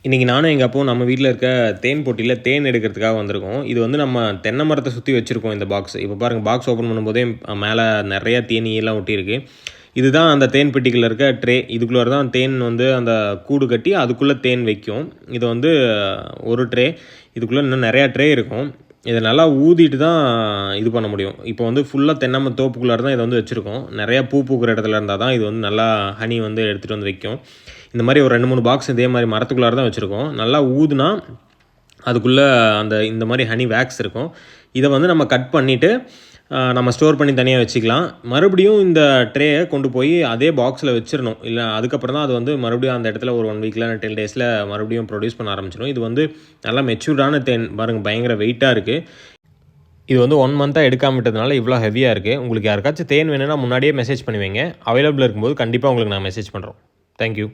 இன்றைக்கி நானும் எங்கள் அப்பாவும் நம்ம வீட்டில் இருக்க தேன் பொட்டியில் தேன் எடுக்கிறதுக்காக வந்திருக்கோம். இது வந்து நம்ம தென்னை மரத்தை சுற்றி வச்சுருக்கோம் இந்த பாக்ஸ். இப்போ பாருங்கள், பாக்ஸ் ஓப்பன் பண்ணும்போதே மேலே நிறையா தேனீயெல்லாம் ஒட்டியிருக்கு. இதுதான் அந்த தேன் பெட்டிக்குள்ள இருக்க ட்ரே. இதுக்குள்ளே தான் தேன் வந்து அந்த கூடு கட்டி அதுக்குள்ளே தேன் வைக்கும். இது வந்து ஒரு ட்ரே. இதுக்குள்ளே இன்னும் நிறையா ட்ரே இருக்கும். இதை நல்லா ஊதிட்டு தான் இது பண்ண முடியும். இப்போ வந்து ஃபுல்லாக தென்னை தோப்புக்குள்ளார தான் இதை வந்து வச்சுருக்கோம். நிறையா பூ பூக்கிற இடத்துல இருந்தால் தான் இது வந்து நல்லா ஹனி வந்து எடுத்துகிட்டு வந்து வைக்கும். இந்த மாதிரி ஒரு 2-3 பாக்ஸ் இதே மாதிரி மரத்துக்குள்ளார தான் வச்சுருக்கோம். நல்லா ஊதுனா அதுக்குள்ளே இந்த மாதிரி ஹனி வேக்ஸ் இருக்கும். இதை வந்து நம்ம கட் பண்ணிவிட்டு நம்ம ஸ்டோர் பண்ணி தனியாக வச்சுக்கலாம். மறுபடியும் இந்த ட்ரேயை கொண்டு போய் அதே பாக்ஸில் வச்சிடணும். இல்லை அதுக்கப்புறம் தான் அது வந்து மறுபடியும் அந்த இடத்துல ஒரு 1 வீக்கில் 10 டேஸில் மறுபடியும் ப்ரொடியூஸ் பண்ண ஆரம்பிச்சிடும். இது வந்து நல்லா மெச்சூர்டான தேன். பாருங்கள், பயங்கர வெயிட்டாக இருக்குது. இது வந்து 1 மந்த்தாக எடுக்காமல் விட்டதுனால இவ்வளோ ஹெவியாக இருக்குது. உங்களுக்கு யாருக்காச்சும் தேன் வேணும்னா முன்னாடியே மெசேஜ் பண்ணி வைங்க. அவைலபிள் இருக்கும்போது கண்டிப்பாக உங்களுக்கு நான் மெசேஜ் பண்ணுறோம். தேங்க்யூ.